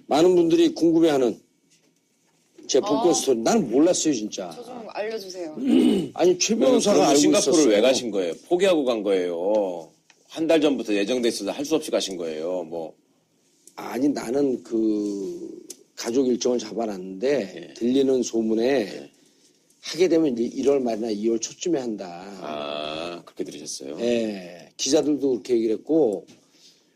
많은 분들이 궁금해하는 제 복권 스토리. 나는 몰랐어요, 진짜. 저 좀 알려주세요. 아니, 최 변호사가 알고 싱가포르를 있었어. 왜 가신 거예요? 포기하고 간 거예요. 한 달 전부터 예정돼 있어서 할 수 없이 가신 거예요. 뭐. 아니, 나는 그 가족 일정을 잡아놨는데 들리는 소문에 하게 되면 1월 말이나 2월 초쯤에 한다. 아, 그렇게 들으셨어요? 예, 기자들도 그렇게 얘기를 했고,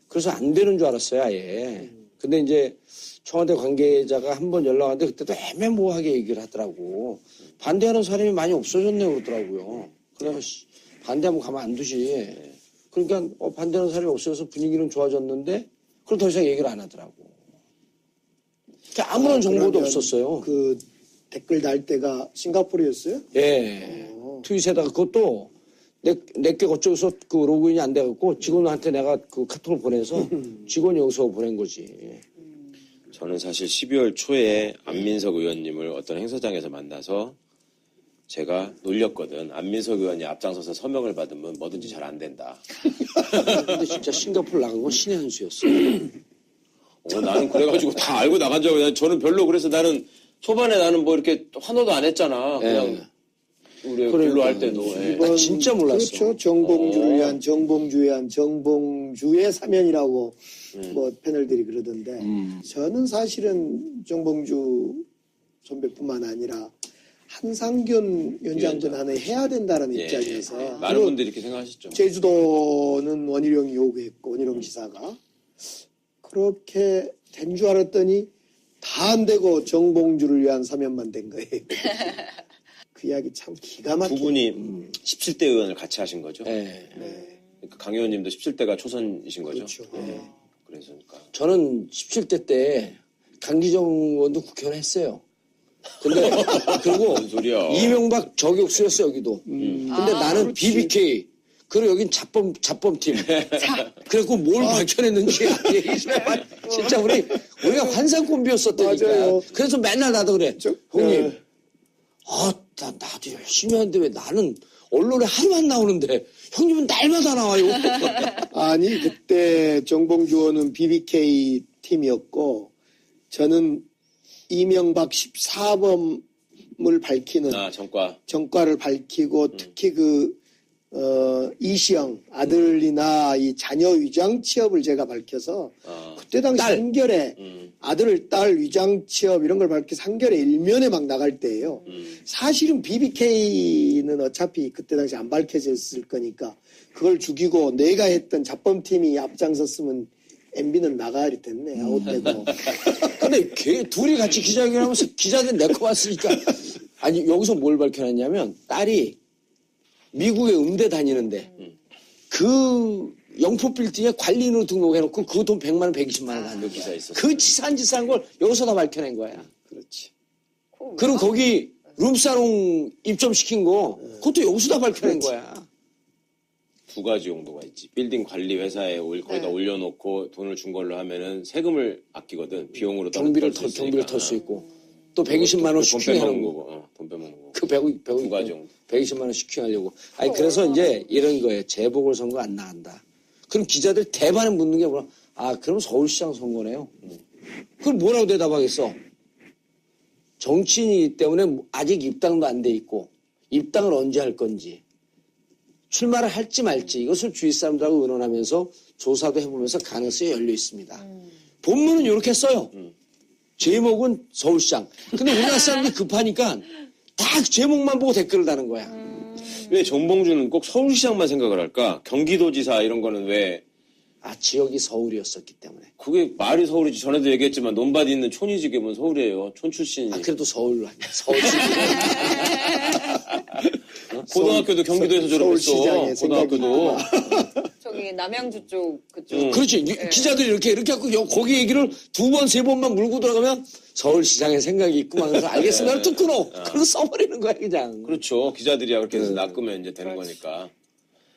그래서 안 되는 줄 알았어요, 아예. 근데 이제 청와대 관계자가 한 번 연락 왔는데 그때도 애매모호하게 얘기를 하더라고. 반대하는 사람이 많이 없어졌네요, 그러더라고요. 그래서 반대하면 가면 안 두지. 그러니까 반대하는 사람이 없어져서 분위기는 좋아졌는데 그걸 더 이상 얘기를 안 하더라고. 그러니까 아무런 정보도 없었어요. 그 댓글 달 때가 싱가포르였어요? 예. 트윗에다가 그것도 내게 어쩌고서 그 로그인이 안 돼갖고 직원한테 내가 그 카톡을 보내서 직원이 여기서 보낸 거지. 저는 사실 12월 초에 안민석 의원님을 어떤 행사장에서 만나서 제가 놀렸거든. 안민석 의원이 앞장서서 서명을 받으면 뭐든지 잘 안 된다. 근데 진짜 싱가포르 나간 건 신의 한 수였어. 나는 그래가지고 다 알고 나간 줄 알고 저는 별로 그래서 나는 초반에 나는 뭐 이렇게 환호도 안 했잖아. 그냥 우리 글로 할 때도. 예. 나 진짜 몰랐어. 그렇죠. 정봉주를 위한 정봉주의 사면이라고 뭐 패널들이 그러던데 저는 사실은 정봉주 선배뿐만 아니라 한상균 위원장도 나는 해야 된다는 입장에서 많은 분들이 이렇게 생각하시죠. 제주도는 원희룡이 요구했고 원희룡 지사가 그렇게 된 줄 알았더니 다 안 되고 정봉주를 위한 사면만 된 거예요. 그 이야기 참 기가 막히게. 두 분이 17대 의원을 같이 하신 거죠? 네. 그러니까 강 의원님도 17대가 초선이신 거죠? 그렇죠. 그래서니까. 저는 17대 때 강기정 의원도 국회의원 했어요. 근데 그리고 뭔 소리야. 이명박 저격수였어 여기도. 근데 나는 그렇지. BBK. 그리고 여긴 잡범팀. 그래갖고 뭘 밝혀냈는지 얘기 좀 해봐. 진짜 우리가 환상 콤비였었다니까. 맞아요. 그래서 맨날 나도 그래. 형님. 나도 열심히 하는데 왜 나는 언론에 하루만 나오는데 형님은 날마다 나와요. 아니 그때 정봉주 의원은 BBK 팀이었고 저는 이명박 14범을 밝히는 정과를 밝히고 특히 이시영 아들이나 이 자녀 위장 취업을 제가 밝혀서 그때 당시 한겨레 아들, 딸 위장 취업 이런 걸 밝혀서 한겨레 일면에 막 나갈 때예요. 사실은 BBK는 어차피 그때 당시 안 밝혀졌을 거니까 그걸 죽이고 내가 했던 잡범팀이 앞장섰으면 MB는 나가야 됐네. 아웃되고. 근데 둘이 같이 기자회견 하면서 기자들 내거 왔으니까 아니 여기서 뭘 밝혀냈냐면 딸이 미국에 음대 다니는데 그 영포 빌딩에 관리인으로 등록해놓고 그 돈 100만 원, 120만 원 받는 기사 있었어. 그 치사한 걸 여기서 다 밝혀낸 거야. 그렇지. 그리고 거기 룸사롱 입점시킨 거 그것도 여기서 다 밝혀낸 거야. 두 가지 용도가 있지. 빌딩 관리 회사에 거기다 올려놓고 돈을 준 걸로 하면은 세금을 아끼거든. 비용으로 경비를 털 수 있고 또 120만 원 슈킹하는 거고. 돈 빼먹는 거고. 그 두 가지 용도. 120만 원 슈킹하려고. 아니 그래서 이제 이런 거예요. 재보궐선거 안 나간다. 그럼 기자들 대반에 묻는 게 뭐야? 그럼 서울시장 선거네요. 그걸 뭐라고 대답하겠어? 정치인이기 때문에 아직 입당도 안 돼 있고 입당을 언제 할 건지 출마를 할지 말지 이것을 주위 사람들하고 의논하면서 조사도 해보면서 가능성이 열려 있습니다. 본문은 이렇게 써요. 제목은 서울시장. 근데 우리나라 사람들이 급하니까 다 제목만 보고 댓글을 다는 거야. 왜 정봉주는 꼭 서울시장만 생각을 할까? 경기도지사 이런 거는 왜? 지역이 서울이었었기 때문에. 그게 말이 서울이지. 전에도 얘기했지만 논밭 있는 촌이지 그게 뭔 서울이에요. 촌 출신이. 그래도 서울 아니야. 서울. 고등학교도 경기도에서 졸업했어. 고등학교도. 저기 남양주 쪽 그쪽. 그렇지. 기자들이 이렇게 갖고 거기 얘기를 2번, 3번만 물고 들어가면 서울시장에 생각이 있구만. 그래서 알겠습니다. 뚝 끊어. 그걸 써버리는 거야 그냥. 그렇죠. 기자들이야 그렇게 해서 낚으면 이제 되는 거니까.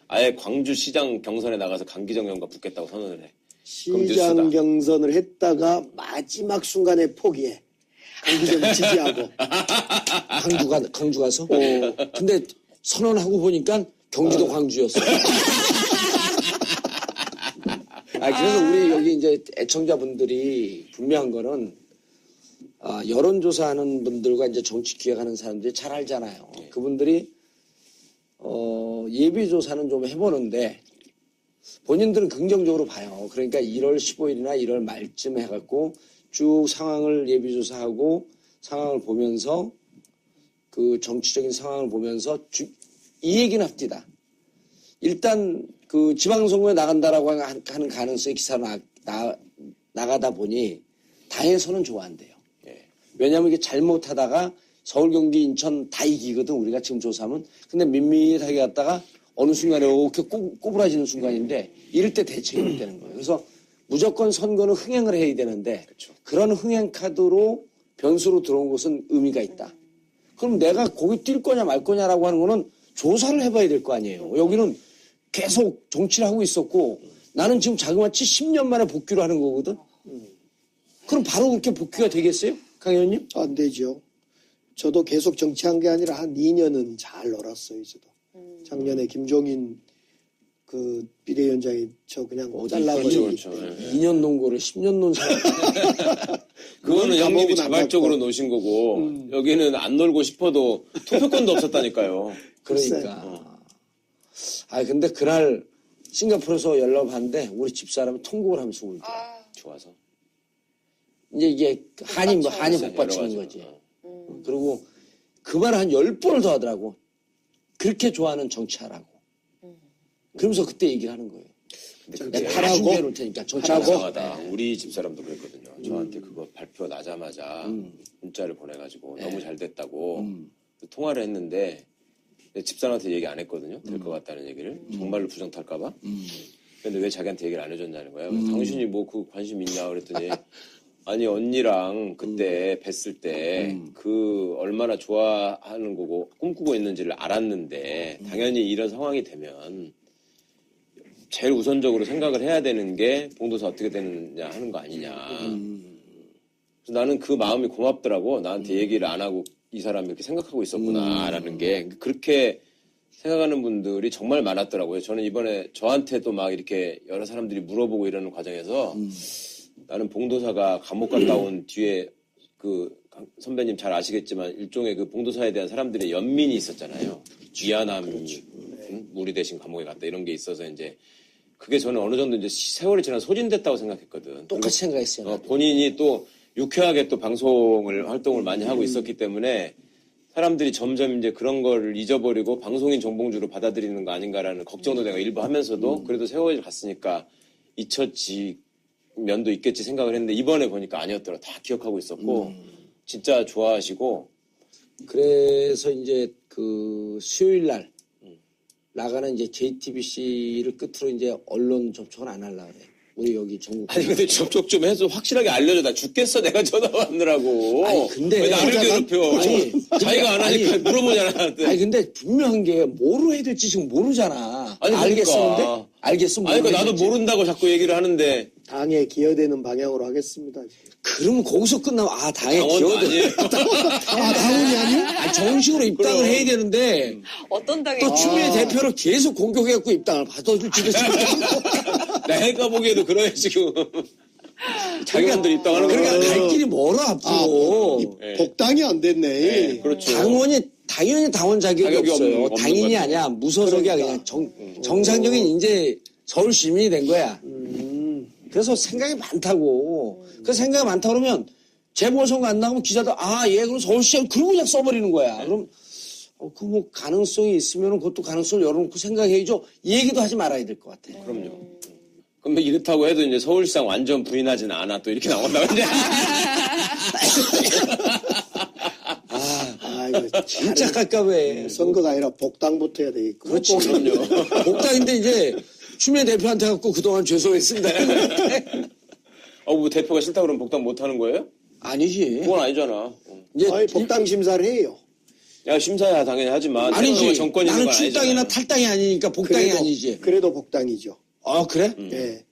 아예 광주시장 경선에 나가서 강기정 의원과 붙겠다고 선언을 해. 시장 경선을 했다가 마지막 순간에 포기해. 강기정을 지지하고. 광주 가서? 근데 선언하고 보니까 경기도 광주였어. 그래서 우리 여기 이제 애청자분들이 분명한 거는, 여론조사하는 분들과 이제 정치 기획하는 사람들이 잘 알잖아요. 그분들이, 예비조사는 좀 해보는데, 본인들은 긍정적으로 봐요. 그러니까 1월 15일이나 1월 말쯤 해갖고 쭉 상황을 예비조사하고 상황을 보면서 그 정치적인 상황을 보면서 이 얘기는 합디다. 일단 그 지방선거에 나간다라고 하는 가능성이 기사 나가다 보니 당에서는 좋아한대요. 왜냐하면 이게 잘못하다가 서울, 경기, 인천 다 이기거든. 우리가 지금 조사하면. 근데 밋밋하게 갔다가 어느 순간에 이렇게 꼬부라지는 순간인데 이럴 때 대책이 못 되는 거예요. 그래서 무조건 선거는 흥행을 해야 되는데 그렇죠. 그런 흥행 카드로 변수로 들어온 것은 의미가 있다. 그럼 내가 거기 뛸 거냐 말 거냐라고 하는 거는 조사를 해봐야 될 거 아니에요. 여기는 계속 정치를 하고 있었고 나는 지금 자그마치 10년 만에 복귀를 하는 거거든. 그럼 바로 그렇게 복귀가 되겠어요? 강 의원님? 안 되죠. 저도 계속 정치한 게 아니라 한 2년은 잘 놀았어요. 저도. 작년에 김종인 그 비대위원장이 저 그냥 잘라버리고 그렇죠. 2년 논거를 10년 논 사람. 그거는 형님이 감옥은 안 자발적으로 갔고. 노신 거고 여기는 안 놀고 싶어도 투표권도 없었다니까요. 그러니까. 근데 그날 싱가포르에서 연락을 받는데 우리 집사람이 통곡을 하면서 울더라. 좋아서. 이제 이게 한이 여러 복받치는 가지로. 거지. 그리고 그 말을 한 10번을 더 하더라고. 그렇게 좋아하는 정치하라고. 그러면서 그때 얘기를 하는 거예요. 근데 내가 그게 다 준비해 놓을 테니까 정치하라고. 이상하다. 우리 집사람도 그랬거든요. 저한테 그거 발표 나자마자 문자를 보내가지고 너무 잘 됐다고 통화를 했는데 내 집사람한테 얘기 안 했거든요. 될 것 같다는 얘기를. 정말로 부정 탈까봐. 근데 왜 자기한테 얘기를 안 해줬냐는 거예요. 당신이 뭐 그 관심 있냐 그랬더니 아니 언니랑 그때 뵀을 때 그 얼마나 좋아하는 거고 꿈꾸고 있는지를 알았는데 당연히 이런 상황이 되면 제일 우선적으로 생각을 해야 되는 게 봉도사 어떻게 되느냐 하는 거 아니냐. 그래서 나는 그 마음이 고맙더라고. 나한테 얘기를 안 하고 이 사람이 이렇게 생각하고 있었구나라는 게 그렇게 생각하는 분들이 정말 많았더라고요. 저는 이번에 저한테도 막 이렇게 여러 사람들이 물어보고 이러는 과정에서 나는 봉도사가 감옥 갔다 온 뒤에 그 선배님 잘 아시겠지만 일종의 그 봉도사에 대한 사람들의 연민이 있었잖아요. 미안함이 우리 대신 감옥에 갔다 이런 게 있어서 이제 그게 저는 어느 정도 이제 세월이 지나 소진됐다고 생각했거든. 똑같이 생각했어요. 본인이 또 유쾌하게 또 활동을 많이 하고 있었기 때문에 사람들이 점점 이제 그런 거를 잊어버리고 방송인 정봉주로 받아들이는 거 아닌가라는 걱정도 내가 일부 하면서도 그래도 세월이 갔으니까 잊혀지 면도 있겠지 생각을 했는데 이번에 보니까 아니었더라. 다 기억하고 있었고 진짜 좋아하시고 그래서 이제 그 수요일 날 나가는 이제 JTBC를 끝으로 이제 언론 접촉은 안 하려고 그래. 우리 여기 전국. 아니 근데 접촉 좀 해서 확실하게 알려줘. 나 죽겠어. 내가 전화 왔느라고. 아니, 근데 왜 나를 괴롭혀. 아니, 자기가 안 하니까 물어보잖아. 아니 근데 분명한 게 뭐로 해야 될지 지금 모르잖아. 아니, 알겠었는데? 그러니까. 알겠어. 아니 그러니까 나도 모른다고 자꾸 얘기를 하는데 당에 기여되는 방향으로 하겠습니다. 그러면 거기서 끝나면 당에 당원도 기여도 아니에요. 당원이 아니야? 정식으로 입당을 그럼. 해야 되는데 어떤 당에 또 추미애 대표를 계속 공격해갖고 입당을 받아줄지도 내가 보기에도 그런 지금 자기들이 입당하는 그러니까 거야. 갈 길이 멀어 앞으로. 복당이 안 됐네. 네, 그렇죠. 당연히 당원 자격이 자격이 없어요. 없는 당인이 거죠. 아니야. 무소속이야. 그러니까. 그냥 정상적인 이제 서울 시민이 된 거야. 그래서 생각이 많다고. 그 생각이 많다 그러면 재보궐선거 안 나가면 기자들 그럼 서울시장 그러고 그냥 써버리는 거야. 그럼 그 뭐 가능성이 있으면 그것도 가능성을 열어놓고 생각해야죠. 이 얘기도 하지 말아야 될 것 같아. 그럼요. 근데 이렇다고 해도 이제 서울시장 완전 부인하진 않아. 또 이렇게 나온다. 근데 이거 진짜 깝깝해. 선거가 아니라 복당부터 해야 되겠고. 그렇지. 그럼요. 복당인데 이제 추미애 대표한테 갖고 그동안 죄송했습니다. 뭐 대표가 싫다 그러면 복당 못 하는 거예요? 아니지. 그건 아니잖아. 이제 아니, 복당 심사를 해요. 야 심사야 당연히 하지만 아니지. 정권이 있는 나는 건 출당이나 아니잖아요. 탈당이 아니니까 복당이 아니지. 그래도 복당이죠. 그래? 예.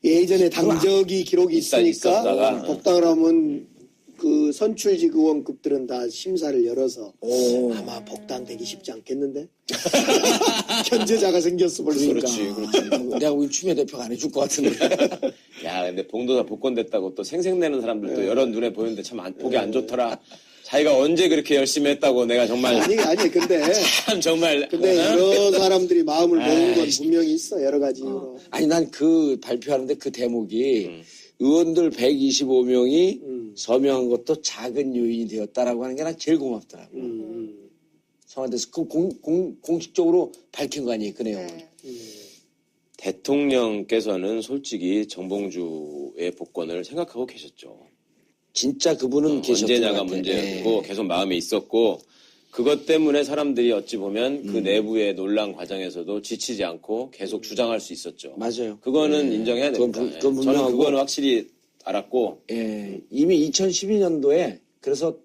예전에 당적이 기록이 있었다가. 있으니까 복당을 하면 그 선출직 의원급들은 다 심사를 열어서 오. 아마 복당되기 쉽지 않겠는데? 견제자가 생겼어 벌써. 그러니까. 내가 우리 추미애 대표가 안 해줄 것 같은데. 야, 근데 봉도사 복권됐다고 또 생색내는 사람들도 여러 눈에 보이는데 참 보기 안 좋더라. 자기가 언제 그렇게 열심히 했다고 내가 정말 아니 근데 참 정말 근데 여러 사람들이 마음을 모은 건 분명히 있어 여러 가지 이유로. 아니 난 그 발표하는데 그 대목이 의원들 125명이 서명한 것도 작은 요인이 되었다라고 하는 게 난 제일 고맙더라고. 청와대에서 그 공식적으로 밝힌 거 아니에요, 그 내용은. 네. 대통령께서는 솔직히 정봉주의 복권을 생각하고 계셨죠. 진짜 그분은 계셨던 것 언제냐가 같아요. 문제였고 계속 마음에 있었고 그것 때문에 사람들이 어찌 보면 그 내부의 논란 과정에서도 지치지 않고 계속 주장할 수 있었죠. 맞아요. 그거는 인정해야 그건 됩니다. 그건 저는 분명하고. 그거는 확실히 알았고 예, 이미 2012년도에 그래서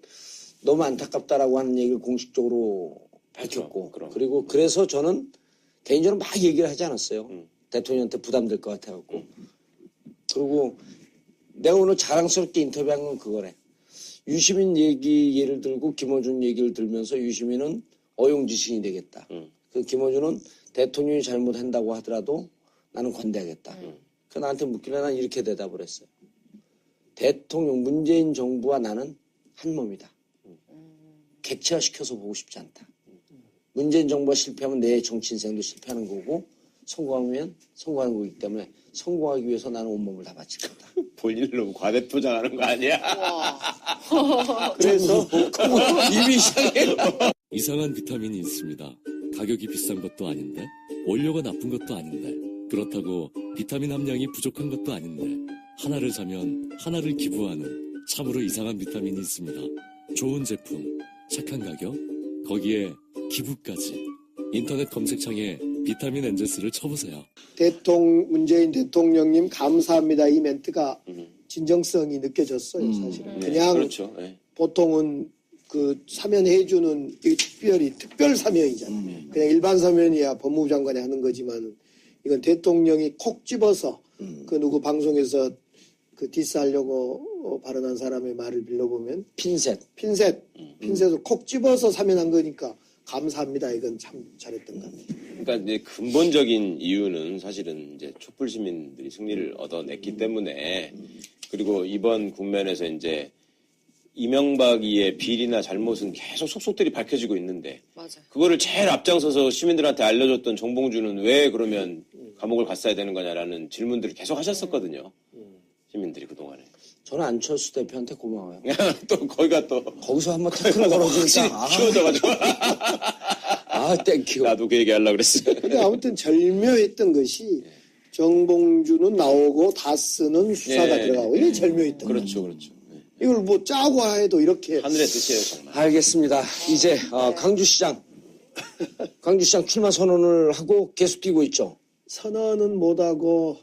너무 안타깝다라고 하는 얘기를 공식적으로 밝혔고 그럼. 그리고 그래서 저는 개인적으로 막 얘기를 하지 않았어요. 대통령한테 부담될 것 같아갖고. 그리고 내가 오늘 자랑스럽게 인터뷰한 건 그거래. 유시민 얘기 예를 들고 김어준 얘기를 들면서 유시민은 어용지신이 되겠다. 그 김어준은 대통령이 잘못한다고 하더라도 나는 관대하겠다. 그 나한테 묻길래 난 이렇게 대답을 했어요. 대통령 문재인 정부와 나는 한 몸이다. 객체화시켜서 보고 싶지 않다. 문재인 정부가 실패하면 내 정치 인생도 실패하는 거고 성공하면 성공하는 거기 때문에 성공하기 위해서 나는 온몸을 다 바칠 거다. 본인을 너무 과대포장하는 거 아니야? 그래서 이미 이상해. 이상한 비타민이 있습니다. 가격이 비싼 것도 아닌데, 원료가 나쁜 것도 아닌데, 그렇다고 비타민 함량이 부족한 것도 아닌데, 하나를 사면 하나를 기부하는 참으로 이상한 비타민이 있습니다. 좋은 제품, 착한 가격, 거기에 기부까지. 인터넷 검색창에 비타민 엔젤스를 쳐보세요. 문재인 대통령님 감사합니다 이 멘트가 진정성이 느껴졌어요 사실은. 그냥 그렇죠. 네. 보통은 그 사면해주는 이 특별 사면이잖아요. 그냥 일반 사면이야 법무부 장관이 하는 거지만 이건 대통령이 콕 집어서 그 누구 방송에서 그 디스하려고 발언한 사람의 말을 빌려보면 핀셋을 콕 집어서 사면한 거니까 감사합니다. 이건 참 잘했던 것 같아요. 그러니까 이제 근본적인 이유는 사실은 이제 촛불 시민들이 승리를 얻어냈기 때문에 그리고 이번 국면에서 이제 이명박이의 비리나 잘못은 계속 속속들이 밝혀지고 있는데 맞아. 그거를 제일 앞장서서 시민들한테 알려줬던 정봉주는 왜 그러면 감옥을 갔어야 되는 거냐라는 질문들을 계속 하셨었거든요. 시민들이 그동안에. 저는 안철수 대표한테 고마워요. 또 거기가 또 거기서 한번 태클을 걸어주니까 키워져가지고 땡큐. 나도 그 얘기 하려고 그랬어요. 근데 아무튼 절묘했던 것이 정봉주는 나오고 다스는 수사가 예. 들어가고 이게 절묘했던 거예요. 그렇죠. 네. 이걸 뭐 짜고 해도 이렇게 하늘의 뜻이에요 정말. 알겠습니다. 이제 강주시장 출마 선언을 하고 계속 뛰고 있죠. 선언은 못하고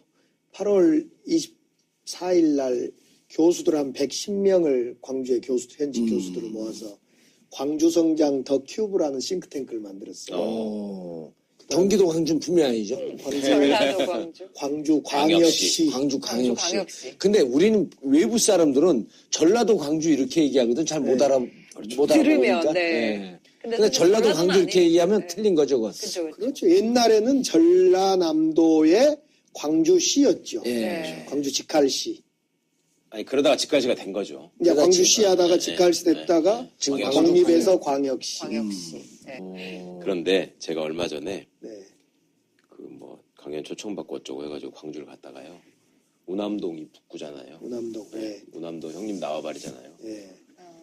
8월 24일 날 교수들 한 110명을 광주의 현직 교수들을 모아서 광주성장 더 큐브라는 싱크탱크를 만들었어요. 경기도 광주는 분명히 아니죠. 전라도 광주. 광주 광역시. 광주 광역시. 광역시. 근데 우리는 외부 사람들은 전라도 광주 이렇게 얘기하거든. 잘 못 알아 못 들으면, 알아보니까. 네. 근데 전라도 광주 이렇게 얘기하면 네. 틀린 거죠, 그건. 그렇죠. 그렇죠. 옛날에는 전라남도의 광주시였죠. 예. 네. 광주 직할시. 아니 그러다가 직관시가 된 거죠. 이제 그렇지. 광주시 하다가 네, 직할시 네, 됐다가 네. 지금 광립에서 광역시. 광역시. 네. 그런데 제가 얼마 전에 네. 그 뭐 강연 초청받고 어쩌고 해가지고 광주를 갔다가요. 우남동이 북구잖아요. 우남동. 네. 우남동 형님 나와바리잖아요. 네.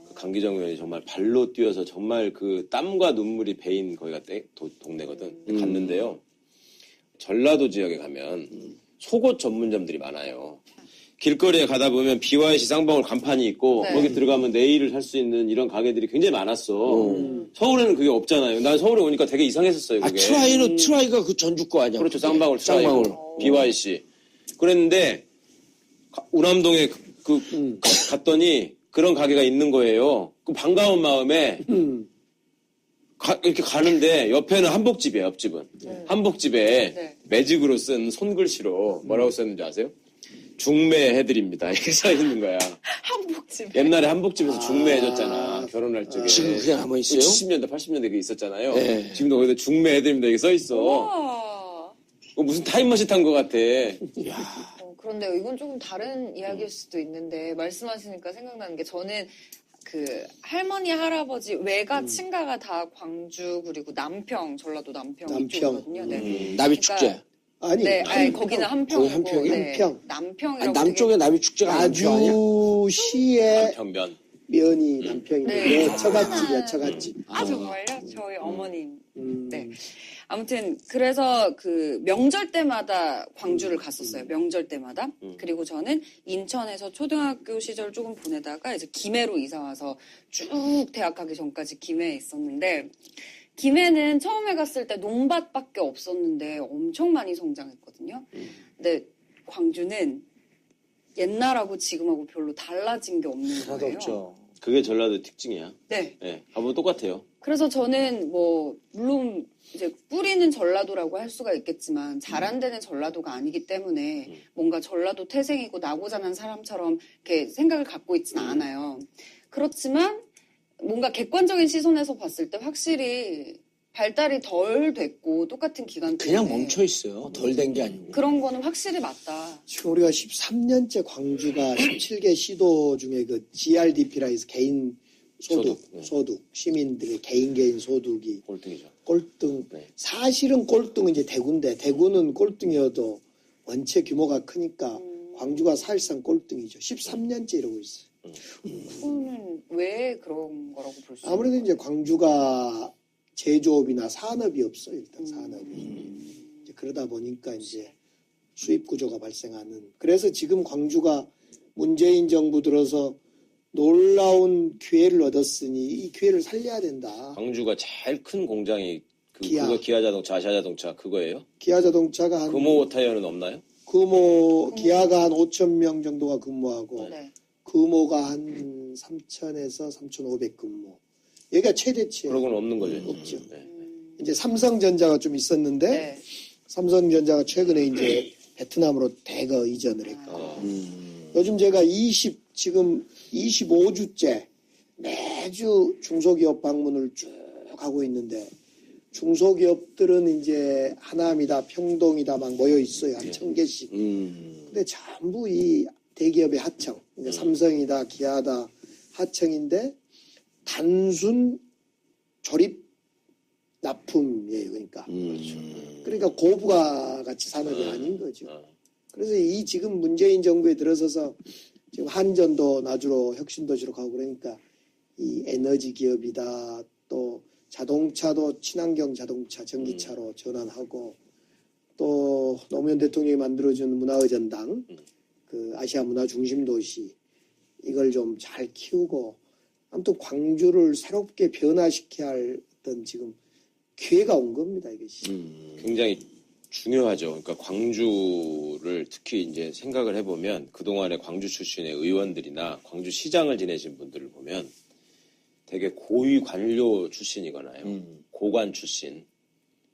그 강기정 의원이 정말 발로 뛰어서 정말 그 땀과 눈물이 배인 거기가 동네거든. 갔는데요. 전라도 지역에 가면 속옷 전문점들이 많아요. 길거리에 가다 보면 BYC 쌍방울 간판이 있고 네. 거기 들어가면 네일을 살 수 있는 이런 가게들이 굉장히 많았어. 서울에는 그게 없잖아요. 난 서울에 오니까 되게 이상했었어요. 그게. 트라이가 그 전주 거 아니야? 그렇죠. 쌍방울 쌍방울. BYC. 그랬는데 우남동에 갔더니 그런 가게가 있는 거예요. 그 반가운 마음에 이렇게 가는데 옆에는 한복집이에요. 옆집은. 한복집에 네. 매직으로 쓴 손글씨로 뭐라고 썼는지 아세요? 중매해드립니다. 이렇게 써 있는 거야. 한복집. 옛날에 한복집에서 중매해줬잖아. 결혼할 적에. 지금 그게 남아있어요? 70년대, 80년대 그게 있었잖아요. 네. 지금도 거기다 중매해드립니다. 이게 써 있어. 와. 무슨 타임머신 탄 것 같아. 그런데 이건 조금 다른 이야기일 수도 있는데 말씀하시니까 생각나는 게 저는 그 할머니 할아버지 외가 친가가 다 광주 그리고 남평 전라도 남평 이쪽이거든요. 네. 나비축제. 아니, 네, 아니, 거기는 한평이고 거기 한평이야? 네, 한평. 남평이라고 아니, 남쪽에 나비축제가 남평 아니야? 아주시의 남편면. 면이 남평인데 네. 처갓집이야, 처갓집. 아 정말요? 저희 어머님. 음. 네. 아무튼 그래서 그 명절 때마다 광주를 갔었어요. 명절 때마다. 그리고 저는 인천에서 초등학교 시절 조금 보내다가 이제 김해로 이사 와서 쭉 대학 가기 전까지 김해에 있었는데 김해는 처음에 갔을 때 논밭밖에 없었는데 엄청 많이 성장했거든요. 근데 광주는 옛날하고 지금하고 별로 달라진 게 없는 하나도 거예요. 없죠. 그게 전라도 특징이야. 네. 네. 가보면 똑같아요. 그래서 저는 뭐 물론 이제 뿌리는 전라도라고 할 수가 있겠지만 잘 안 되는 전라도가 아니기 때문에 뭔가 전라도 태생이고 나고 자란 사람처럼 이렇게 생각을 갖고 있지는 않아요. 그렇지만 뭔가 객관적인 시선에서 봤을 때 확실히 발달이 덜 됐고 똑같은 기간 동안에 그냥 멈춰 있어요. 덜 된 게 아니고. 그런 거는 확실히 맞다. 지금 우리가 13년째 광주가 17개 시도 중에 그 GRDP라 해서 개인 소득, 시민들의 개인 소득이 꼴등이죠. 꼴등. 네. 사실은 꼴등은 이제 대구인데 대구는 꼴등이어도 원체 규모가 크니까 광주가 사실상 꼴등이죠. 13년째 이러고 있어요. 그거는 왜 그런 거라고 볼 수 있어요? 아무래도 이제 광주가 제조업이나 산업이 없어요. 일단 산업이. 이제 그러다 보니까 이제 수입 구조가 발생하는. 그래서 지금 광주가 문재인 정부 들어서 놀라운 기회를 얻었으니 이 기회를 살려야 된다. 광주가 제일 큰 공장이 기아. 그거 기아자동차, 아시아자동차 그거예요? 기아자동차가 한 금호 타이어는 없나요? 기아가 한 5천 명 정도가 근무하고 네. 금호가 한 3,000에서 3,500 근무. 여기가 최대치예요. 그런 건 없는 거죠. 없죠. 네. 이제 삼성전자가 좀 있었는데 네. 삼성전자가 최근에 이제 베트남으로 대거 이전을 했고 요즘 제가 지금 25주째 매주 중소기업 방문을 쭉 하고 있는데 중소기업들은 이제 하남이다 평동이다 막 모여 있어요. 한 1,000개씩. 근데 전부 이 대기업의 하청, 그러니까 삼성이다 기아다 하청인데 단순 조립 납품이에요. 그러니까 고부가 가치 산업이 아닌 거죠. 그래서 이 지금 문재인 정부에 들어서서 지금 한전도 나주로 혁신도시로 가고 그러니까 이 에너지 기업이다 또 자동차도 친환경 자동차 전기차로 전환하고 또 노무현 대통령이 만들어준 문화의전당 그 아시아 문화 중심 도시 이걸 좀 잘 키우고 아무튼 광주를 새롭게 변화시켜야 할 어떤 지금 기회가 온 겁니다 이것이. 굉장히 중요하죠. 그러니까 광주를 특히 이제 생각을 해보면 그동안에 광주 출신의 의원들이나 광주 시장을 지내신 분들을 보면 되게 고위 관료 출신이거나요. 고관 출신.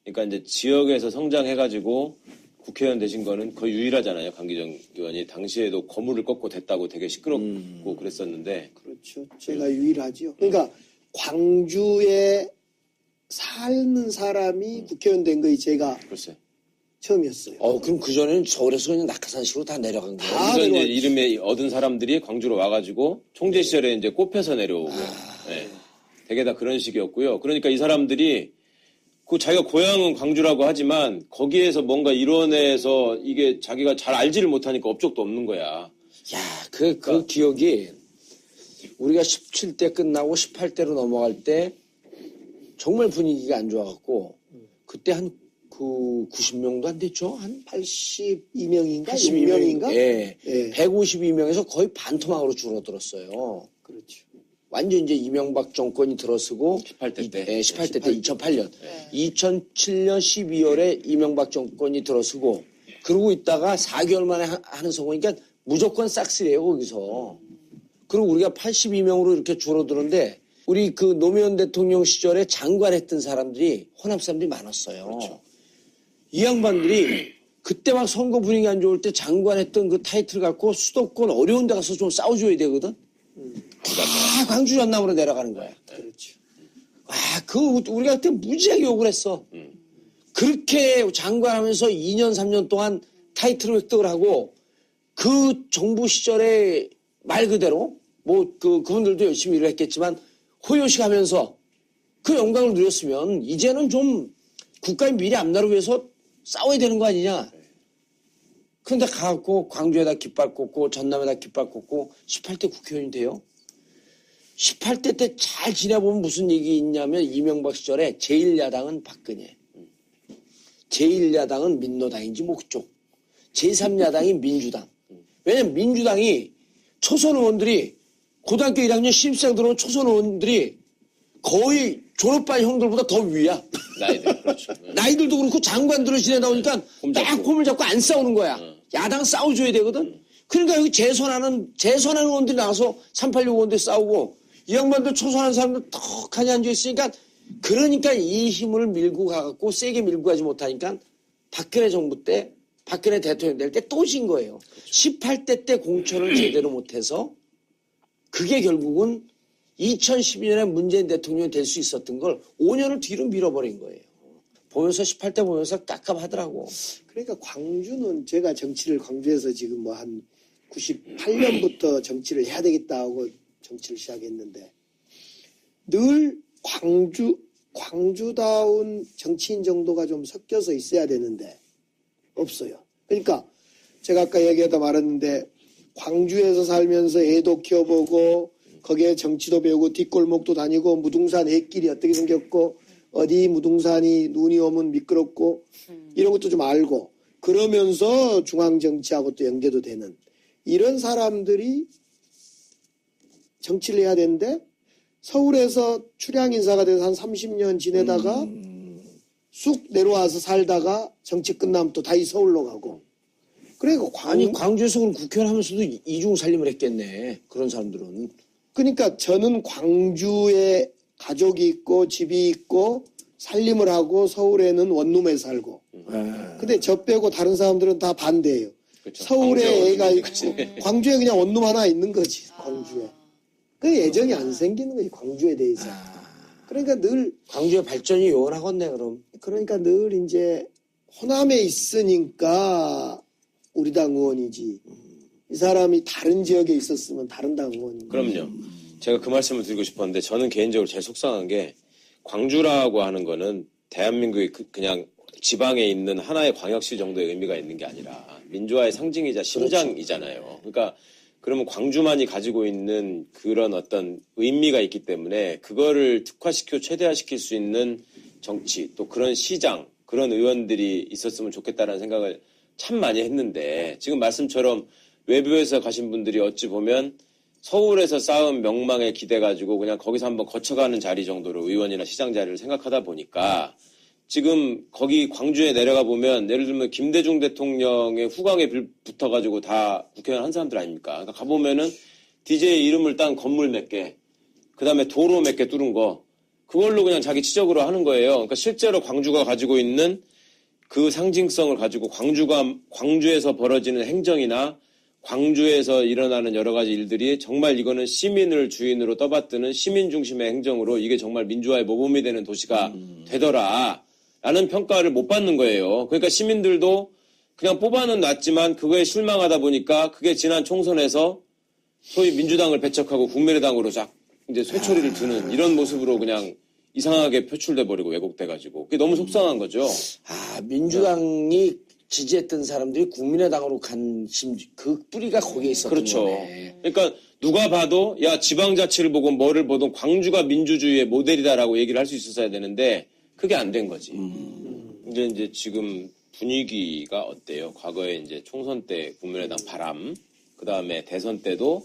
그러니까 이제 지역에서 성장해가지고 국회의원 되신 거는 거의 유일하잖아요. 강기정 의원이 당시에도 거물을 꺾고 됐다고 되게 시끄럽고 그랬었는데. 그렇죠. 제가 유일하지요. 그러니까 광주에 사는 사람이 국회의원 된 거이 제가 글쎄. 처음이었어요. 그럼 그전에는 서울에서 그냥 낙하산식으로 다 내려간 거예요? 그래서 이제 이름에 얻은 사람들이 광주로 와가지고 총재 시절에 이제 꼽혀서 내려오고. 네. 되게 다 그런 식이었고요. 그러니까 이 사람들이 그 자기가 고향은 광주라고 하지만 거기에서 뭔가 이뤄내서 이게 자기가 잘 알지를 못하니까 업적도 없는 거야. 야, 그 기억이 우리가 17대 끝나고 18대로 넘어갈 때 정말 분위기가 안 좋아갖고 그때 한 90명도 안 됐죠? 한 82명인가? 82명인가? 6명인가? 예. 예. 152명에서 거의 반토막으로 줄어들었어요. 그렇죠. 완전 이제 이명박 정권이 들어서고 18대 때. 18대 때 2008년. 네. 2007년 12월에 이명박 정권이 들어서고 그러고 있다가 4개월 만에 하는 선거니까 무조건 싹쓸이에요, 거기서. 그리고 우리가 82명으로 이렇게 줄어드는데 우리 그 노무현 대통령 시절에 장관했던 사람들이 호남 사람들이 많았어요. 그렇죠. 이 양반들이 그때 막 선거 분위기 안 좋을 때 장관 했던 그 타이틀 갖고 수도권 어려운 데 가서 좀 싸워줘야 되거든. 다 광주 전남으로 내려가는 거야. 그렇죠. 우리가 그때 무지하게 욕을 했어. 그렇게 장관하면서 2년, 3년 동안 타이틀을 획득을 하고 그 정부 시절에 말 그대로 그분들도 열심히 일을 했겠지만 호요식 하면서 그 영광을 누렸으면 이제는 좀 국가의 미래 앞날을 위해서 싸워야 되는 거 아니냐. 그런데 가갖고 광주에다 깃발 꽂고 전남에다 깃발 꽂고 18대 국회의원이 돼요. 18대 때 잘 지내보면 무슨 얘기 있냐면 이명박 시절에 제1야당은 박근혜, 제1야당은 민노당인지 뭐 그쪽, 제3야당이 민주당. 왜냐면 민주당이 초선 의원들이 고등학교 1학년 신입생 들어온 초선 의원들이 거의 졸업반 형들보다 더 위야. 나이들, 그렇죠. 나이들도 그렇고 장관들을 지내다 보니까 딱 폼을 잡고 안 싸우는 거야. 야당 싸워줘야 되거든. 그러니까 여기 재선하는 의원들이 나와서 386 의원들 싸우고 이 양반들 초선한 사람들 턱하니 앉아있으니까 그러니까 이 힘을 밀고 가갖고 세게 밀고 가지 못하니까 박근혜 정부 때 박근혜 대통령 될 때 또 진 거예요. 18대 때 공천을 제대로 못해서 그게 결국은 2012년에 문재인 대통령이 될 수 있었던 걸 5년을 뒤로 밀어버린 거예요. 보면서 18대 보면서 깝깝하더라고. 그러니까 광주는 제가 정치를 광주에서 지금 뭐 한 98년부터 정치를 해야 되겠다 하고 정치를 시작했는데 늘 광주다운 정치인 정도가 좀 섞여서 있어야 되는데 없어요. 그러니까 제가 아까 얘기하다 말했는데 광주에서 살면서 애도 키워보고 거기에 정치도 배우고 뒷골목도 다니고 무등산 애길이 어떻게 생겼고 어디 무등산이 눈이 오면 미끄럽고 이런 것도 좀 알고 그러면서 중앙정치하고 또 연계도 되는 이런 사람들이 정치를 해야 되는데 서울에서 출향인사가 돼서 한 30년 지내다가 쑥 내려와서 살다가 정치 끝나면 또 다시 서울로 가고 그러니까 광주에서 그럼 국회의원 하면서도 이중 살림을 했겠네. 그런 사람들은. 그러니까 저는 광주에 가족이 있고 집이 있고 살림을 하고 서울에는 원룸에 살고 근데 저 빼고 다른 사람들은 다 반대예요. 그렇죠. 서울에 애가 있고 광주에 그냥 원룸 하나 있는 거지. 광주에. 그 애정이 안 생기는 거지. 광주에 대해서. 그러니까 늘 광주의 발전이 요원하겠네 그럼. 그러니까 늘 이제 호남에 있으니까 우리 당 의원이지. 이 사람이 다른 지역에 있었으면 다른 당 의원이지. 그럼요. 제가 그 말씀을 드리고 싶었는데 저는 개인적으로 제일 속상한 게 광주라고 하는 거는 대한민국의 그냥 지방에 있는 하나의 광역시 정도의 의미가 있는 게 아니라 민주화의 상징이자 심장이잖아요. 그러니까 그러면 광주만이 가지고 있는 그런 어떤 의미가 있기 때문에 그거를 특화시키고 최대화시킬 수 있는 정치 또 그런 시장 그런 의원들이 있었으면 좋겠다라는 생각을 참 많이 했는데 지금 말씀처럼 외부에서 가신 분들이 어찌 보면 서울에서 쌓은 명망에 기대 가지고 그냥 거기서 한번 거쳐가는 자리 정도로 의원이나 시장 자리를 생각하다 보니까 지금 거기 광주에 내려가 보면 예를 들면 김대중 대통령의 후광에 붙어가지고 다 국회의원 한 사람들 아닙니까? 그러니까 가보면은 DJ 이름을 딴 건물 몇 개, 그 다음에 도로 몇 개 뚫은 거 그걸로 그냥 자기 치적으로 하는 거예요. 그러니까 실제로 광주가 가지고 있는 그 상징성을 가지고 광주에서 벌어지는 행정이나 광주에서 일어나는 여러 가지 일들이 정말 이거는 시민을 주인으로 떠받드는 시민 중심의 행정으로 이게 정말 민주화의 모범이 되는 도시가 되더라. 라는 평가를 못 받는 거예요. 그러니까 시민들도 그냥 뽑아는 놨지만 그거에 실망하다 보니까 그게 지난 총선에서 소위 민주당을 배척하고 국민의당으로 쫙 이제 쇠초리를 드는 이런 모습으로 그냥 이상하게 표출돼 버리고 왜곡돼가지고 그게 너무 속상한 거죠. 민주당이 지지했던 사람들이 국민의당으로 간 그 뿌리가 거기에 있었던 그렇죠. 거네. 그러니까 누가 봐도 야 지방자치를 보고 뭐를 보든 광주가 민주주의의 모델이다라고 얘기를 할 수 있었어야 되는데 그게 안 된 거지. 이제 지금 분위기가 어때요? 과거에 이제 총선 때 국민의당 바람, 그 다음에 대선 때도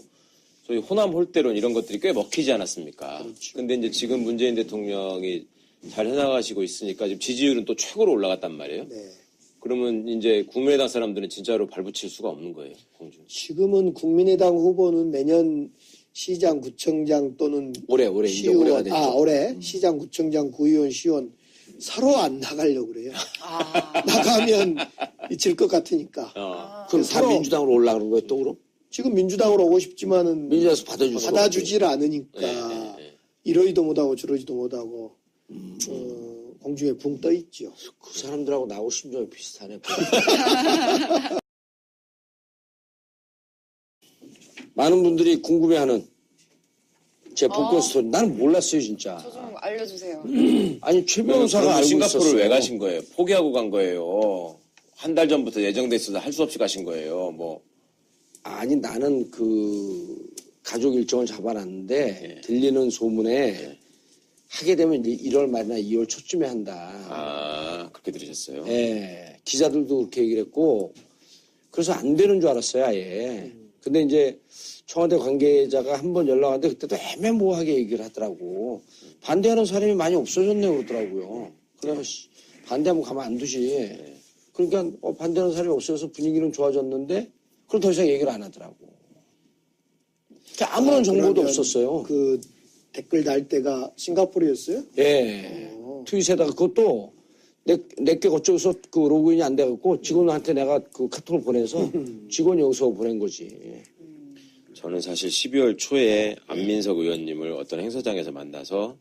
소위 호남 홀대론 이런 것들이 꽤 먹히지 않았습니까? 그렇죠. 근데 이제 지금 문재인 대통령이 잘 해나가시고 있으니까 지금 지지율은 또 최고로 올라갔단 말이에요. 네. 그러면 이제 국민의당 사람들은 진짜로 발붙일 수가 없는 거예요, 광주. 지금은 국민의당 후보는 내년 시장, 구청장 또는 올해 시의원, 올해가 됐죠. 올해 시장, 구청장, 구의원, 시의원 서로 안 나가려고 그래요. 아. 나가면 질 것 같으니까. 그럼 다 서로- 민주당으로 올라가는 거예요, 또 그럼? 지금 민주당으로 오고 싶지만은 민주당에서 받아줄 수가 받아주질 없지. 않으니까 이러지도 못하고 저러지도 못하고 공중에 붕 떠 있죠. 그 사람들하고 나하고 심정이 비슷하네. 많은 분들이 궁금해하는 제 복권 스토리. 나는 몰랐어요, 진짜. 저 좀 알려주세요. 아니, 최 변호사가 알고 싱가포르를 있었어. 왜 가신 거예요? 포기하고 간 거예요. 한 달 전부터 예정돼 있어서 할 수 없이 가신 거예요. 뭐 아니, 나는 그 가족 일정을 잡아놨는데 들리는 소문에 하게 되면 1월 말이나 2월 초쯤에 한다. 아, 그렇게 들으셨어요? 예, 기자들도 그렇게 얘기를 했고, 그래서 안 되는 줄 알았어요, 아예. 근데 이제 청와대 관계자가 한 번 연락 왔는데 그때도 애매모호하게 얘기를 하더라고. 반대하는 사람이 많이 없어졌네요, 그러더라고요. 그래서 반대하면 가만 안 두지. 그러니까 반대하는 사람이 없어져서 분위기는 좋아졌는데 그걸 더 이상 얘기를 안 하더라고. 그러니까 아무런 정보도 그러면 없었어요. 그 댓글 달 때가 싱가포르였어요? 예. 트윗에다가 그것도 내게 어쩌고서 그 로그인이 안 돼갖고 직원한테 내가 그 카톡을 보내서 직원이 여기서 보낸 거지. 저는 사실 12월 초에 안민석 의원님을 어떤 행사장에서 만나서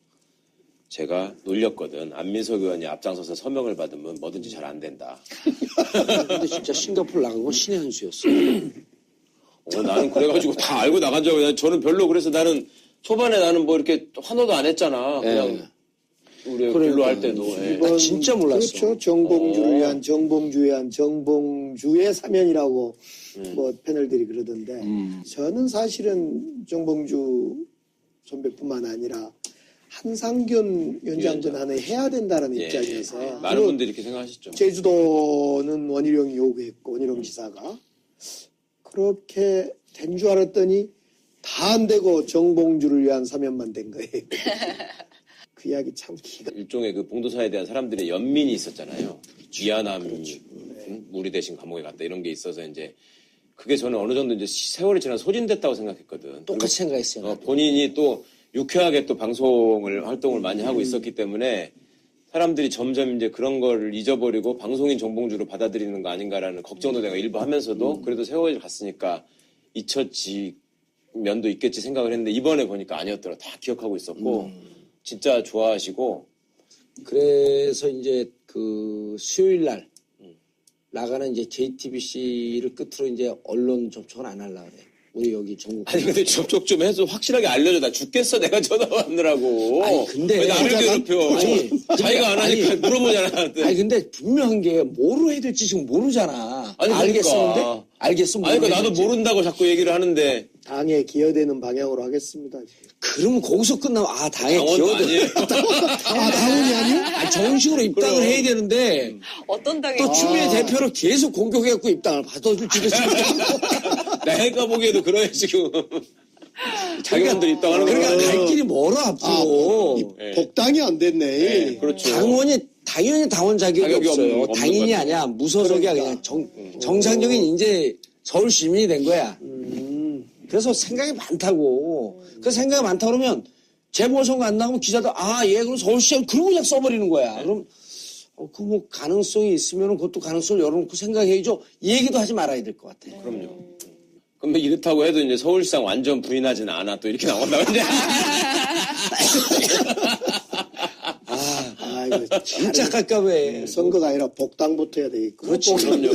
제가 놀렸거든. 안민석 의원이 앞장서서 서명을 받으면 뭐든지 잘 안 된다. 근데 진짜 싱가포르 나간 건 신의 한 수였어. 나는 그래가지고 다 알고 나간 줄 알고 저는 별로 그래서 나는 초반에 나는 뭐 이렇게 환호도 안 했잖아. 그냥 우리 별로 할 때도. 예. 나 진짜 몰랐어. 그렇죠. 정봉주를 위한 정봉주의 사면이라고 뭐 패널들이 그러던데 저는 사실은 정봉주 선배뿐만 아니라 한상균 위원장도 나는 해야 된다는 예. 입장이어서 많은 그리고 분들이 이렇게 생각하시죠. 제주도는 원희룡이 요구했고 원희룡 지사가 그렇게 된 줄 알았더니 다 안 되고 정봉주를 위한 사면만 된 거예요. 그 이야기 참 기가 일종의 그 봉도사에 대한 사람들의 연민이 있었잖아요. 미안함, 우리 대신 감옥에 갔다 이런 게 있어서 이제 그게 저는 어느 정도 이제 세월이 지나 소진됐다고 생각했거든. 똑같이 생각했어요. 나도. 본인이 또 유쾌하게 또 활동을 많이 하고 있었기 때문에 사람들이 점점 이제 그런 걸 잊어버리고 방송인 정봉주로 받아들이는 거 아닌가라는 걱정도 내가 일부 하면서도 그래도 세월이 갔으니까 잊혀지 면도 있겠지 생각을 했는데 이번에 보니까 아니었더라. 다 기억하고 있었고 진짜 좋아하시고 그래서 이제 그 수요일 날 나가는 이제 JTBC를 끝으로 이제 언론 접촉은 안 하려고 그래. 우리 여기 전국. 아니 근데 접촉 좀 해서 확실하게 알려줘. 나 죽겠어. 내가 전화 왔느라고. 아니, 근데 왜 나를 괴롭혀. 아니, 자기가 안 하니까 아니, 물어보잖아. 나한테. 아니 근데 분명한 게 뭐로 해야 될지 지금 모르잖아. 아니, 알겠었는데? 그러니까. 알겠으면 아니, 그러니까 뭐로 나도 해야 될지. 모른다고 자꾸 얘기를 하는데. 당에 기여되는 방향으로 하겠습니다. 그러면 거기서 끝나면 당에 당원도 기여도 아니에요. 당원이 아니요? 정식으로 입당을 그럼. 해야 되는데 어떤 당에 또 추미애 대표를 계속 공격해갖고 입당을 받아줄지도 내가 보기에도 그런 지금. 자기분들 입당하는 그러니까 거는. 갈 길이 멀어 앞으로. 예. 복당이 안 됐네. 네, 그렇죠. 당연히 당원 자격이 자격이 없어요. 없는 당인이 것 아니야. 무소속이야. 그러니까. 그냥 정상적인 이제 서울 시민이 된 거야. 그래서 생각이 많다고. 그 생각이 많다 그러면 재보궐선거 안 나가면 기자들 얘 그럼 서울시장 그러고 그냥 써버리는 거야. 그럼 그 뭐 가능성이 있으면 그것도 가능성을 열어놓고 생각해야죠. 이 얘기도 하지 말아야 될 것 같아. 그럼요. 근데 이렇다고 해도 이제 서울시장 완전 부인하지는 않아. 또 이렇게 나온다. 근데. 아이고, 진짜 깝깝해. 선거가 아니라 복당부터 해야 되겠고. 그렇지. 그럼요.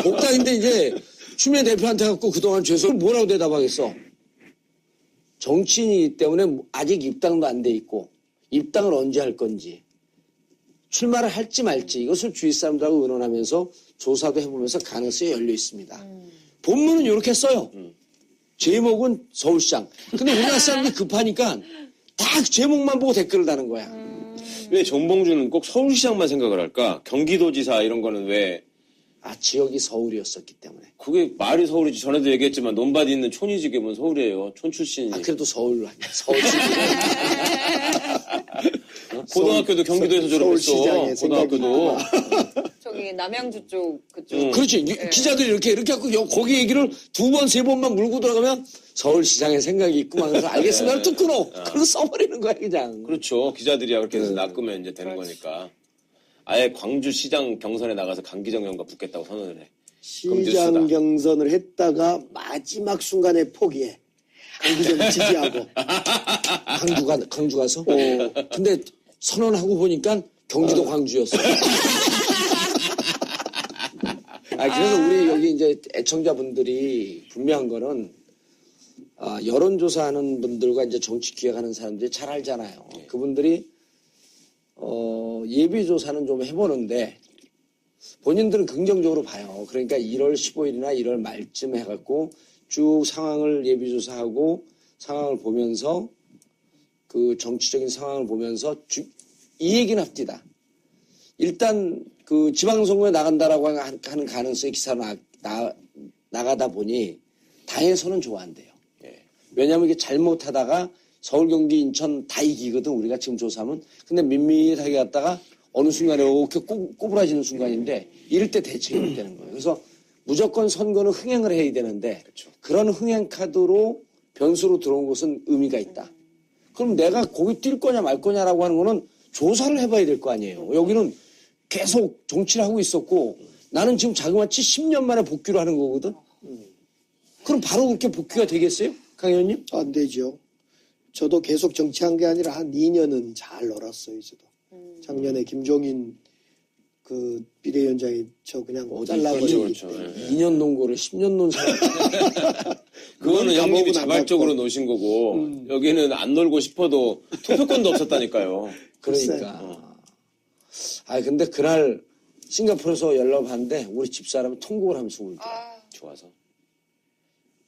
복당인데 이제 추미애 대표한테 갖고 그동안 죄송을 뭐라고 대답하겠어? 정치인이기 때문에 아직 입당도 안 돼 있고 입당을 언제 할 건지 출마를 할지 말지 이것을 주위 사람들하고 의논하면서 조사도 해보면서 가능성이 열려 있습니다. 본문은 이렇게 써요. 제목은 서울시장. 근데 우리나라 사람들이 급하니까 다 제목만 보고 댓글을 다는 거야. 왜 정봉주는 꼭 서울시장만 생각을 할까? 경기도지사 이런 거는 왜? 지역이 서울이었었기 때문에. 그게 말이 서울이지. 전에도 얘기했지만 논밭이 있는 촌이지 그게 뭔 서울이에요. 촌 출신이. 그래도 서울 아니야. 서울시. 고등학교도 경기도에서 졸업했어. 서울시장의 고등학교도. 저기 남양주 쪽 그쪽. 그렇지. 기자들이 이렇게 하고 거기 얘기를 2번, 3번만 물고 들어가면 서울시장의 생각이 있구만. 그래서 알겠습니다. 뚝 끊어. 그래서 써버리는 거야, 그냥. 그렇죠. 기자들이야 그렇게 해서 낚으면 이제 되는 거니까. 아예 광주시장 경선에 나가서 강기정 의원과 붙겠다고 선언을 해. 시장 경선을 했다가 마지막 순간에 포기해. 강기정 지지하고. 광주 가서? 근데 선언하고 보니까 경기도 광주였어. 그래서 우리 여기 이제 애청자분들이 분명한 거는, 여론조사하는 분들과 이제 정치 기획하는 사람들이 잘 알잖아요. 그분들이, 예비조사는 좀 해보는데, 본인들은 긍정적으로 봐요. 그러니까 1월 15일이나 1월 말쯤 해갖고 쭉 상황을 예비조사하고 상황을 보면서 그 정치적인 상황을 보면서 이 얘기는 합디다. 일단 그 지방선거에 나간다라고 하는 가능성이 기사로 나가다 보니 당에서는 좋아한대요. 왜냐하면 이게 잘못하다가 서울, 경기, 인천 다 이기거든. 우리가 지금 조사하면. 근데 밋밋하게 갔다가 어느 순간에 이렇게 꼬부라지는 순간인데 이럴 때 대책이 못 되는 거예요. 그래서 무조건 선거는 흥행을 해야 되는데 그런 흥행 카드로 변수로 들어온 것은 의미가 있다. 그럼 내가 거기 뛸 거냐 말 거냐라고 하는 거는 조사를 해봐야 될 거 아니에요. 여기는 계속 정치를 하고 있었고 나는 지금 자그마치 10년 만에 복귀를 하는 거거든. 그럼 바로 그렇게 복귀가 되겠어요? 강 의원님? 안 되죠. 저도 계속 정치한 게 아니라 한 2년은 잘 놀았어요. 저도. 작년에 김종인 그 비대위원장이 저 그냥 잘라버리고 그렇죠. 2년 논 거를 10년 논 사람. 그거는 형님이 안 자발적으로 갖고. 노신 거고 여기는 안 놀고 싶어도 투표권도 없었다니까요. 그러니까. 근데 그날 싱가포르에서 연락을 하는데 우리 집사람이 통곡을 하면서 울대. 좋아서.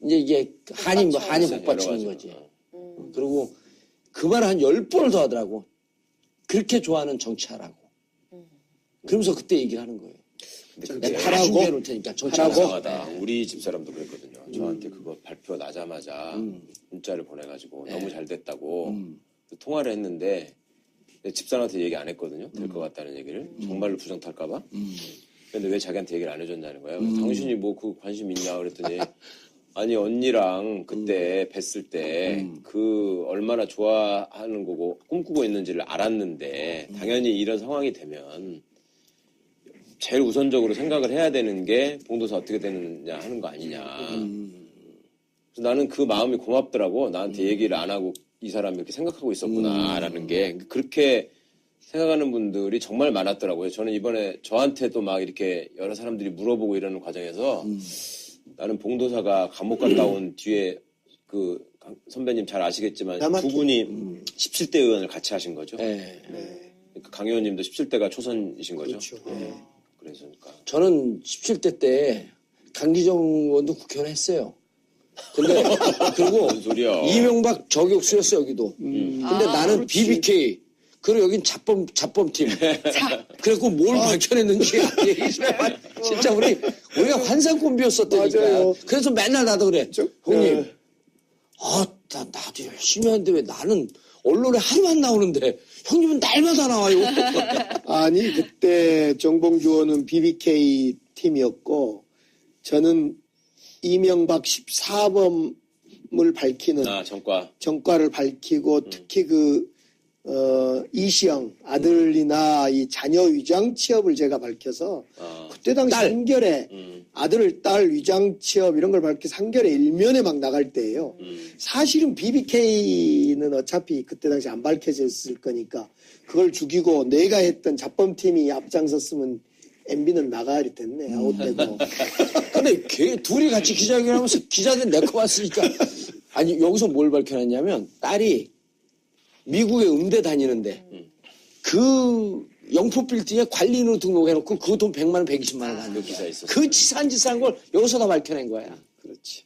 이제 이게 한이 복받치는 거지. 그리고 그 말을 한 10번을 더 하더라고. 그렇게 좋아하는 정치하라고. 그러면서 그때 얘기를 하는 거예요. 근데 내가 그게 준비해 놓을 테니까 정치하라고. 이상하다. 우리 집사람도 그랬거든요. 저한테 그거 발표 나자마자 문자를 보내가지고 너무 잘 됐다고 통화를 했는데 집사람한테 얘기 안 했거든요. 될 것 같다는 얘기를. 정말로 부정 탈까봐. 근데 왜 자기한테 얘기를 안 해줬냐는 거예요. 당신이 뭐 그 관심 있냐 그랬더니 아니 언니랑 그때 뵀을 때 그 얼마나 좋아하는 거고 꿈꾸고 있는지를 알았는데 당연히 이런 상황이 되면 제일 우선적으로 생각을 해야 되는 게 봉도사 어떻게 되느냐 하는 거 아니냐. 그래서 나는 그 마음이 고맙더라고. 나한테 얘기를 안 하고 이 사람이 이렇게 생각하고 있었구나라는 게 그렇게 생각하는 분들이 정말 많았더라고요. 저는 이번에 저한테도 막 이렇게 여러 사람들이 물어보고 이러는 과정에서 나는 봉도사가 감옥 갔다 온 뒤에 그 선배님 잘 아시겠지만 두 분이 17대 의원을 같이 하신 거죠. 네. 그러니까 강 의원님도 17대가 초선이신 거죠. 그렇죠. 그래서니까 저는 17대 때 강기정 의원도 국회의원 했어요. 근데 그리고 뭔 소리야. 이명박 저격수였어 여기도. 근데 나는 BBK. 그리고 여긴 잡범팀. 그래갖고 뭘 밝혀냈는지 얘기 좀 해봐. 진짜 우리가 환상 콤비였었다니까. 맞아요. 그래서 맨날 나도 그래. 형님, 나도 열심히 하는데 왜 나는 언론에 하루만 나오는데 형님은 날마다 나와요. 아니 그때 정봉주 의원은 BBK 팀이었고 저는 이명박 14범을 밝히는 정과를 밝히고 특히 이시영 아들이나 이 자녀 위장 취업을 제가 밝혀서 그때 당시 한겨레 아들, 딸 위장 취업 이런 걸 밝혀서 한겨레 일면에 막 나갈 때예요. 사실은 BBK는 어차피 그때 당시 안 밝혀졌을 거니까 그걸 죽이고 내가 했던 잡범팀이 앞장섰으면 MB는 나가야 됐네. 아웃되고. 근데 둘이 같이 기자회견 하면서 기자들 내 거 봤으니까. 아니, 여기서 뭘 밝혀냈냐면 딸이 미국에 음대 다니는데 그 영포 빌딩에 관리인으로 등록해놓고 그 돈 100만 원, 120만 원 하는 기사 있었어. 그 치사한 걸 여기서 다 밝혀낸 거야. 그렇지.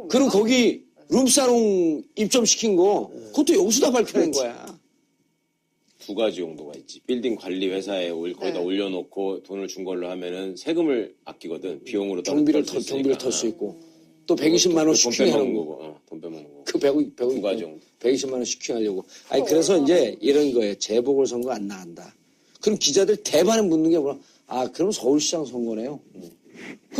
그리고 거기 룸사롱 입점시킨 거 그것도 여기서 다 밝혀낸 거야. 두 가지 용도가 있지. 빌딩 관리 회사에 거기다 올려놓고 돈을 준 걸로 하면은 세금을 아끼거든. 비용으로 경비를 털 수 있고 또 120만 원 슈킹하는 거고. 돈 빼먹는 거고. 그 두 가지 용도. 120만 원 슈킹하려고. 아니 그래서 이제 이런 거예요. 재보궐선거 안 나간다. 그럼 기자들 대반에 묻는 게 뭐야? 그럼 서울시장 선거네요.